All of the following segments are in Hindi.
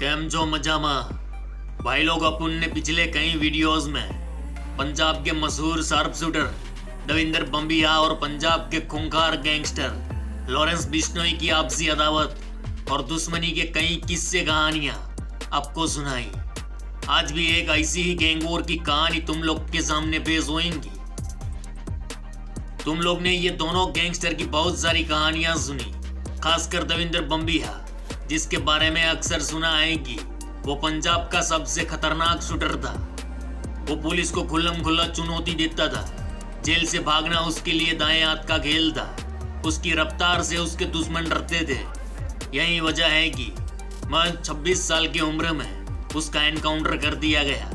कैम जो मजामा भाई लोग, अपन ने पिछले कई वीडियोस में पंजाब के मशहूर शार्प शूटर दविंदर बम्बिया और पंजाब के खूंखार गैंगस्टर लॉरेंस बिश्नोई की आपसी अदावत और दुश्मनी के कई किस्से कहानियां आपको सुनाई। आज भी एक ऐसी ही गैंगवॉर की कहानी तुम लोग के सामने पेश होगी। तुम लोग ने ये दोनों गैंगस्टर की बहुत सारी कहानियां सुनी, खासकर दविंदर बम्बिया, जिसके बारे में अक्सर सुना है कि वो पंजाब का सबसे खतरनाक शूटर था। वो पुलिस को खुल्लम खुल्ला चुनौती देता था। जेल से भागना उसके लिए दाएं हाथ का खेल था। उसकी रफ्तार से उसके दुश्मन डरते थे। यही वजह है कि महज 26 साल की उम्र में उसका एनकाउंटर कर दिया गया।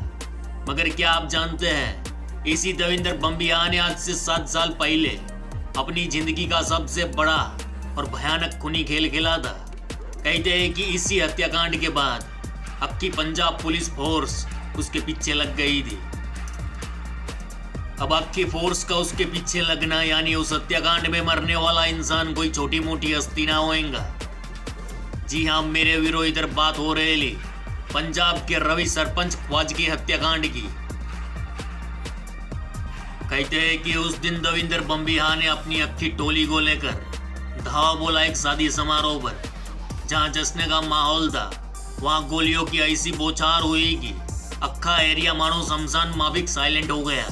मगर क्या आप जानते हैं, इसी दविंदर बम्बिया ने आज से 7 साल पहले अपनी जिंदगी का सबसे बड़ा और भयानक खूनी खेल खेला था। कहते हैं कि इसी हत्याकांड के बाद अक्की पंजाब पुलिस फोर्स उसके पीछे लग गई थी। अब अक्की फोर्स का उसके पीछे लगना यानी उस हत्याकांड में मरने वाला इंसान कोई छोटी मोटी हस्ती ना होएगा। जी हाँ मेरे वीरो, इधर बात हो रही पंजाब के रवि सरपंच ख्वाजगी हत्याकांड की। कहते हैं कि उस दिन दविंदर बम्बिया ने अपनी अक्की टोली को लेकर धावा बोला एक शादी समारोह पर, जहां जश्न का माहौल था। वहां गोलियों की ऐसी बौछार हुई कि अक्खा एरिया मानो शमशान माफिक साइलेंट हो गया।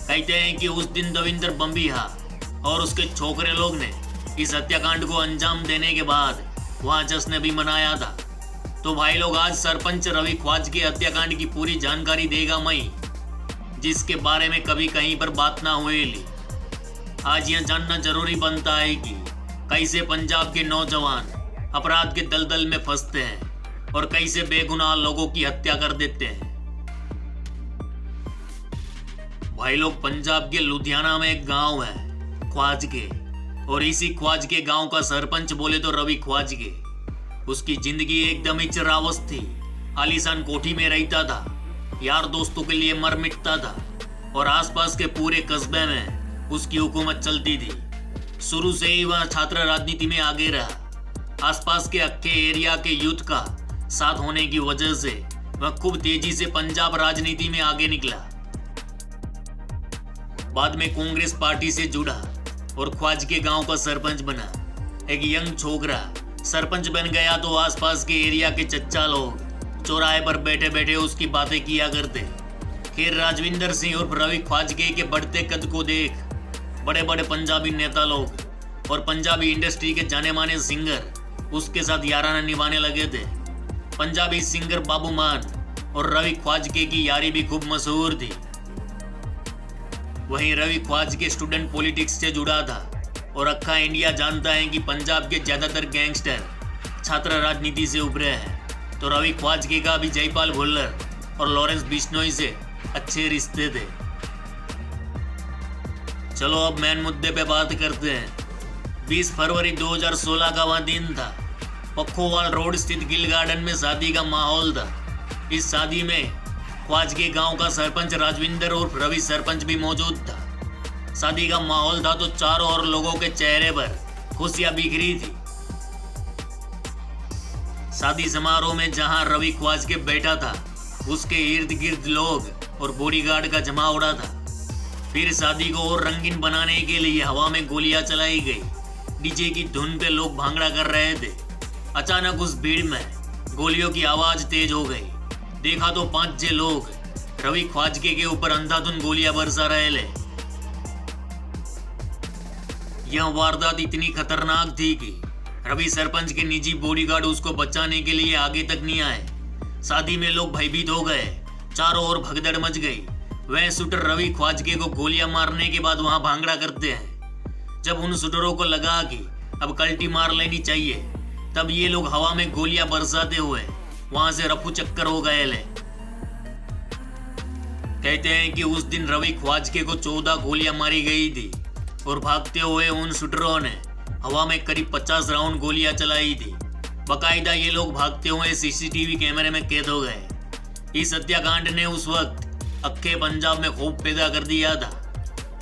कहते हैं कि उस दिन दविंदर बम्बिया और उसके छोकरे लोग ने इस हत्याकांड को अंजाम देने के बाद वहां जश्न भी मनाया था। तो भाई लोग, आज सरपंच रवि ख्वाजगी हत्याकांड की पूरी जानकारी देगा मैं, जिसके बारे में कभी कहीं पर बात ना हुई। आज यह जानना जरूरी बनता है कि कैसे पंजाब के नौजवान अपराध के दलदल में फंसते हैं और कैसे बेगुनाह लोगों की हत्या कर देते हैं। भाई लोग, पंजाब के लुधियाना में एक गांव है ख्वाजगे, और इसी ख्वाजगे गांव का सरपंच बोले तो रवि ख्वाजगे। उसकी जिंदगी एकदम ही चिरावस थी। आलीशान कोठी में रहता था, यार दोस्तों के लिए मर मिटता था और आसपास के पूरे कस्बे में उसकी हुकूमत चलती थी। शुरू से ही वह छात्र राजनीति में आगे रहा। आसपास के अक्के एरिया के यूथ का साथ होने की वजह से वह खूब तेजी से पंजाब राजनीति में आगे निकला। बाद में कांग्रेस पार्टी से जुड़ा और ख्वाजगे गांव का सरपंच बना। एक यंग छोकरा सरपंच बन गया तो आसपास के एरिया के चच्चा लोग चौराहे पर बैठे बैठे उसकी बातें किया करते। खैर, राजविंदर सिंह और रवि ख्वाजगे के बढ़ते कद को देख बड़े बड़े पंजाबी नेता लोग और पंजाबी इंडस्ट्री के जाने माने सिंगर उसके साथ याराना निभाने लगे थे। पंजाबी सिंगर बाबू मान और रवि ख्वाजगे की यारी भी खूब मशहूर थी। वहीं रवि ख्वाजगे स्टूडेंट पॉलिटिक्स से जुड़ा था और अक्खा इंडिया जानता है कि पंजाब के ज्यादातर गैंगस्टर छात्र राजनीति से उभरे हैं। तो रवि ख्वाजगे का भी जयपाल भुल्लर और लॉरेंस बिश्नोई से अच्छे रिश्ते थे। चलो अब मेन मुद्दे पे बात करते हैं। 20 फरवरी 2016 का वह दिन था। पखोवाल रोड स्थित गिल गार्डन में शादी का माहौल था। इस शादी में ख्वाजगे गांव का सरपंच राजविंदर और रवि सरपंच भी मौजूद था। शादी का माहौल था तो चारों ओर लोगों के चेहरे पर खुशियां बिखरी थी। शादी समारोह में जहां रवि ख्वाजगे बैठा था, उसके इर्द गिर्द लोग और बॉडीगार्ड का जमावड़ा था। फिर शादी को और रंगीन बनाने के लिए हवा में गोलियां चलाई गई। डीजे की धुन पे लोग भांगड़ा कर रहे थे। अचानक उस भीड़ में गोलियों की आवाज तेज हो गई। देखा तो 5-6 लोग रवि ख्वाजगे के ऊपर अंधाधुन गोलियां बरसा रहे थे। यह वारदात इतनी खतरनाक थी कि रवि सरपंच के निजी बॉडीगार्ड उसको बचाने के लिए आगे तक नहीं आए। शादी में लोग भयभीत हो गए। चारों ओर भगदड़ मच गई। वह शूटर रवि ख्वाजगे को गोलियां मारने के बाद वहां भांगड़ा करते हैं। जब उन शूटरों को लगा कि अब कल्टी मार लेनी चाहिए, तब ये लोग हवा में गोलियां बरसाते हुए वहां से रफू चक्कर हो गए ले। कहते हैं कि उस दिन रवि ख्वाजगे को 14 गोलियां मारी गई थी और भागते हुए उन शूटरों ने हवा में करीब 50 राउंड गोलियां चलाई थी। बकायदा ये लोग भागते हुए सीसीटीवी कैमरे में कैद हो गए। इस हत्याकांड ने उस वक्त अक्खे पंजाब में खौफ पैदा कर दिया था।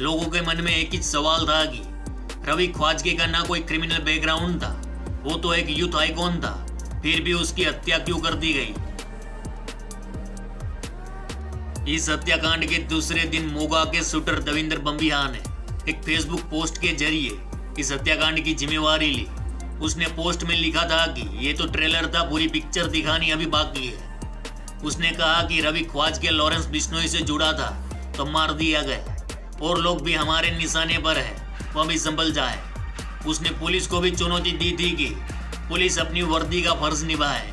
लोगों के मन में एक ही सवाल था कि रवि ख्वाजगे का ना कोई क्रिमिनल बैकग्राउंड था, वो तो एक यूथ आइकॉन था, फिर भी उसकी हत्या क्यों कर दी गई? इस हत्याकांड के दूसरे दिन मोगा के शूटर दविंदर बम्बिहा ने एक फेसबुक पोस्ट के जरिए इस हत्याकांड की जिम्मेवारी ली। उसने पोस्ट में लिखा था कि ये तो ट्रेलर था, पूरी पिक्चर दिखानी अभी बाकी है। उसने कहा कि रवि ख्वाज के लॉरेंस बिश्नोई से जुड़ा था तो मार दिया गया, और लोग भी हमारे निशाने पर है, वह भी संभल जाए। उसने पुलिस को भी चुनौती दी थी कि पुलिस अपनी वर्दी का फर्ज निभाए।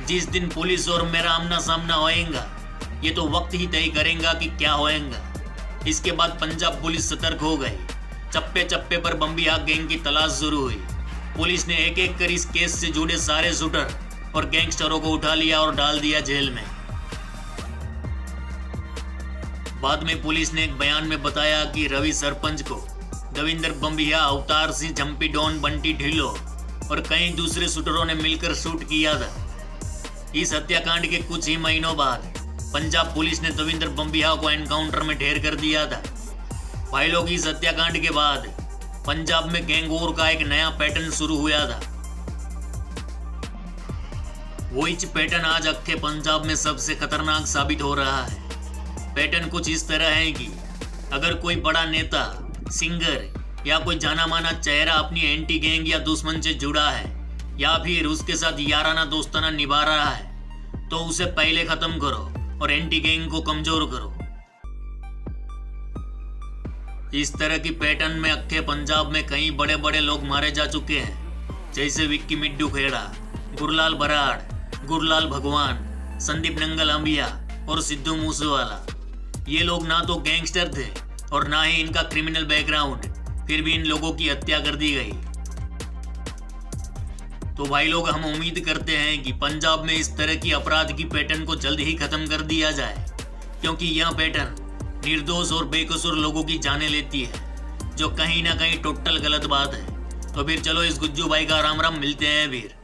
जिस दिन पुलिस और मेरा आमना सामना होएगा, ये तो वक्त ही तय करेगा कि क्या होएगा। इसके बाद पंजाब पुलिस सतर्क हो गई। चप्पे चप्पे पर बम्बिहा गैंग की तलाश शुरू हुई। पुलिस ने एक एक कर इस केस से जुड़े सारे शूटर और गैंगस्टरों को उठा लिया और डाल दिया जेल में। बाद में पुलिस ने एक बयान में बताया कि रवि सरपंच को दविंदर बम्बिहा, अवतार सिंह, जम्पी डॉन, बंटी ढिल्लो और कई दूसरे शूटरों ने मिलकर शूट किया था। इस हत्याकांड के कुछ ही महीनों बाद पंजाब पुलिस ने दविंदर बम्बिहा को एनकाउंटर में ढेर कर दिया था। भाई लोग, इस हत्याकांड के बाद पंजाब में गैंग वॉर का एक नया पैटर्न शुरू हुआ था। वही पैटर्न आज अक्खे पंजाब में सबसे खतरनाक साबित हो रहा है। पैटर्न कुछ इस तरह है कि अगर कोई बड़ा नेता, सिंगर या कोई जाना माना चेहरा अपनी एंटी गैंग या दुश्मन से जुड़ा है या फिर उसके साथ याराना दोस्ताना निभा रहा है, तो उसे पहले खत्म करो और एंटी गैंग को कमजोर करो। इस तरह की पैटर्न में अक्खे पंजाब में कई बड़े बड़े लोग मारे जा चुके हैं, जैसे विक्की मिड्डू खेड़ा, गुरलाल बराड़, गुरलाल भगवान, संदीप नंगल अंबिया और सिद्धू मूसेवाला। ये लोग ना तो गैंगस्टर थे और ना ही इनका क्रिमिनल बैकग्राउंड, फिर भी इन लोगों की हत्या कर दी गई। तो भाई लोग, हम उम्मीद करते हैं कि पंजाब में इस तरह की अपराध की पैटर्न को जल्द ही खत्म कर दिया जाए, क्योंकि यह पैटर्न निर्दोष और बेकसूर लोगों की जानें लेती है, जो कहीं ना कहीं टोटल गलत बात है। तो फिर चलो इस गुज्जू भाई का राम राम, मिलते हैं फिर।